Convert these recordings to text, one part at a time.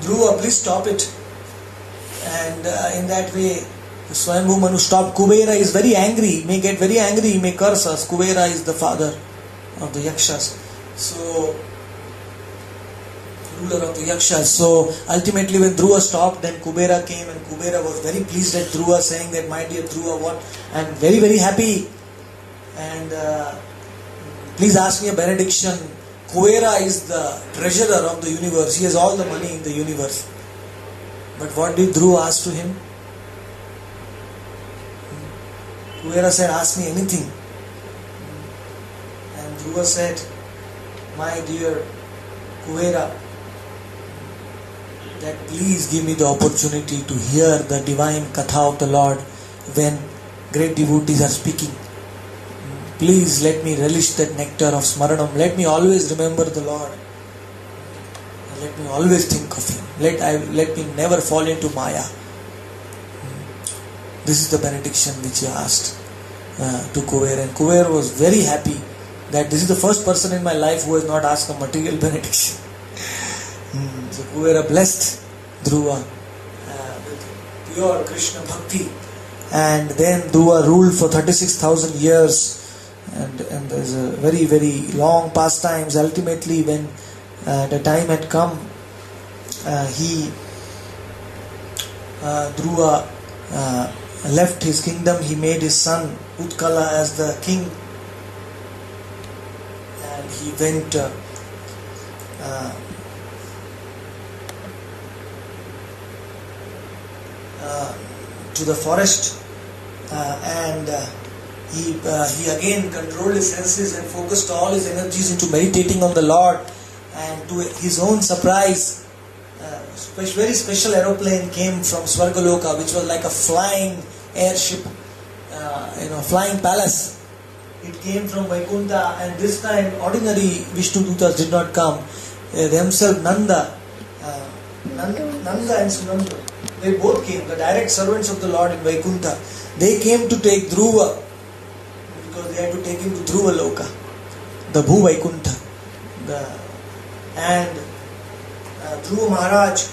Dhruva, please stop it. And in that way, Swayambhu Manu stopped. Kubera is very angry, he may get very angry, he may curse us. Kubera is the father of the Yakshas. So, ruler of the Yakshas. So, ultimately when Dhruva stopped, then Kubera came, and Kubera was very pleased at Dhruva, saying that, my dear Dhruva, what? I am very, very happy. And please ask me a benediction. Kubera is the treasurer of the universe. He has all the money in the universe. But what did Dhruva ask to him? Kubera said, ask me anything. And Dhruva said, my dear Kubera, that please give me the opportunity to hear the divine katha of the Lord when great devotees are speaking. Please let me relish that nectar of Smaranam. Let me always remember the Lord. Let me always think of Him. Let me never fall into Maya. This is the benediction which he asked to Kubera. And Kubera was very happy that this is the first person in my life who has not asked a material benediction. So Kubera blessed Dhruva with pure Krishna bhakti. And then Dhruva ruled for 36,000 years. And there's a very, very long pastimes. Ultimately, when the time had come, Dhruva left his kingdom. He made his son Utkala as the king, and he went to the forest, and he again controlled his senses and focused all his energies into meditating on the Lord. And to his own surprise, very special aeroplane came from Swargaloka, which was like a flying airship, flying palace. It came from Vaikuntha, and this time ordinary Vishnu Dutas did not come. Themselves Nanda and Sunanda, they both came, the direct servants of the Lord in Vaikuntha. They came to take Dhruva, because they had to take him to Dhruva Loka, the Bhu Vaikuntha. And Dhruva Maharaj,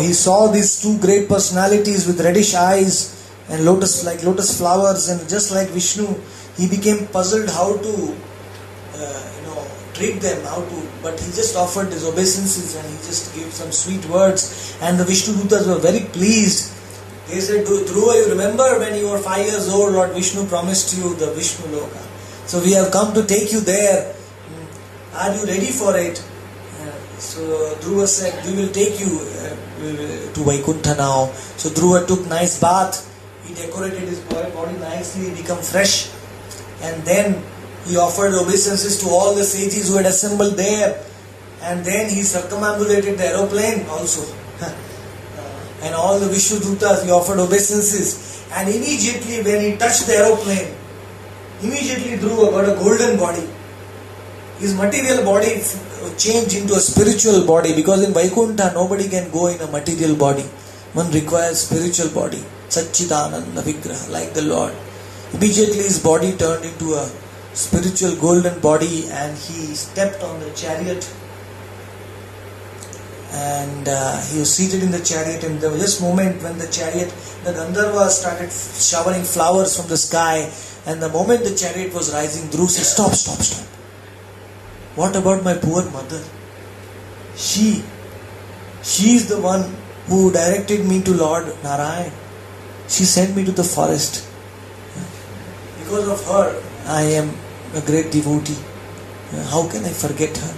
he saw these two great personalities with reddish eyes and lotus flowers, and just like Vishnu, he became puzzled how to treat them, but he just offered his obeisances and he just gave some sweet words, and the Vishnu Dutas were very pleased. They said, Dhruva, you remember when you were 5 years old, Lord Vishnu promised you the Vishnu Loka. So we have come to take you there. Are you ready for it? So Dhruva said, we will take you to Vaikuntha now. So Dhruva took nice bath. He decorated his body nicely, he became fresh. And then he offered obeisances to all the sages who had assembled there. And then he circumambulated the aeroplane also. And all the Vishnu Dutas, he offered obeisances. And immediately when he touched the aeroplane, immediately Dhruva got a golden body. His material body changed into a spiritual body, because in Vaikuntha nobody can go in a material body. One requires spiritual body. Satchidananda Vigraha, like the Lord. Immediately his body turned into a spiritual golden body, and he stepped on the chariot. And he was seated in the chariot, and there was this moment when the Gandharva started showering flowers from the sky, and the moment the chariot was rising, Dhruva said, stop. What about my poor mother? She is the one who directed me to Lord Narayan. She sent me to the forest. Because of her, I am a great devotee. How can I forget her?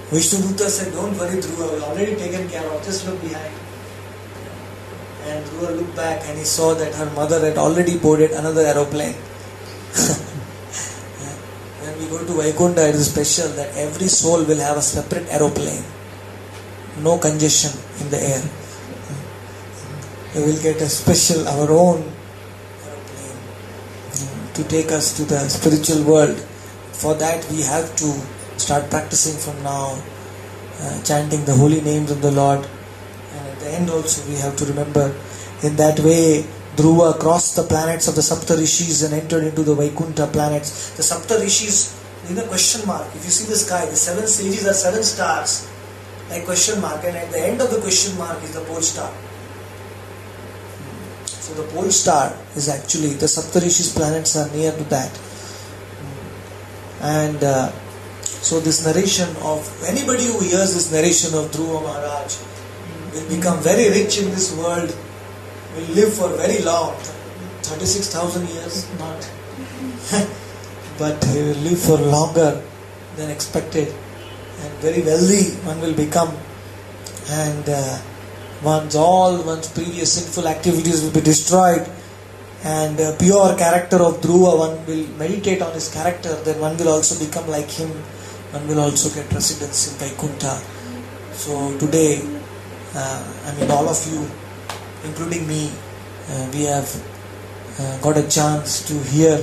Vishnu Dutta said, don't worry Dhruva, we've already taken care of, just look behind. And Dhruva looked back and he saw that her mother had already boarded another aeroplane. When we go to Vaikuntha, it is special that every soul will have a separate aeroplane. No congestion in the air. We will get a special, our own aeroplane to take us to the spiritual world. For that we have to start practicing from now, chanting the holy names of the Lord. And at the end also we have to remember, in that way Dhruva crossed the planets of the Saptarishis and entered into the Vaikuntha planets. The Saptarishis, in a question mark, if you see the sky, the 7 sages are 7 stars. like question mark, and at the end of the question mark is the pole star. So the pole star is actually, the Saptarishis planets are near to that. And so this narration of, anybody who hears this narration of Dhruva Maharaj will become very rich in this world, will live for very long, 36,000 years, not, but he will live for longer than expected, and very wealthy one will become, and one's previous sinful activities will be destroyed, and pure character of Dhruva, one will meditate on his character, then one will also become like him, one will also get residence in Vaikuntha. So today, all of you, including me, we have got a chance to hear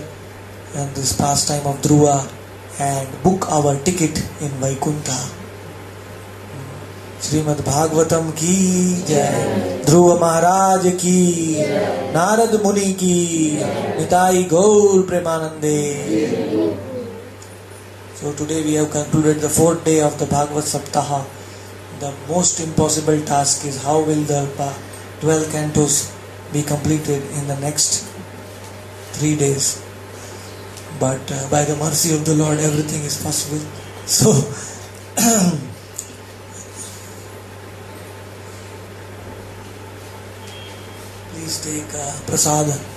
this pastime of Dhruva and book our ticket in Vaikuntha. Shrimad Bhagavatam की जय, ध्रुव महाराज की, नारद मुनि की, निताई गौर प्रेमानंदे. So today we have concluded the 4th day of the Bhagavad Saptaha. The most impossible task is how will the 12 cantos be completed in the next 3 days. But by the mercy of the Lord, everything is possible. So please take prasad.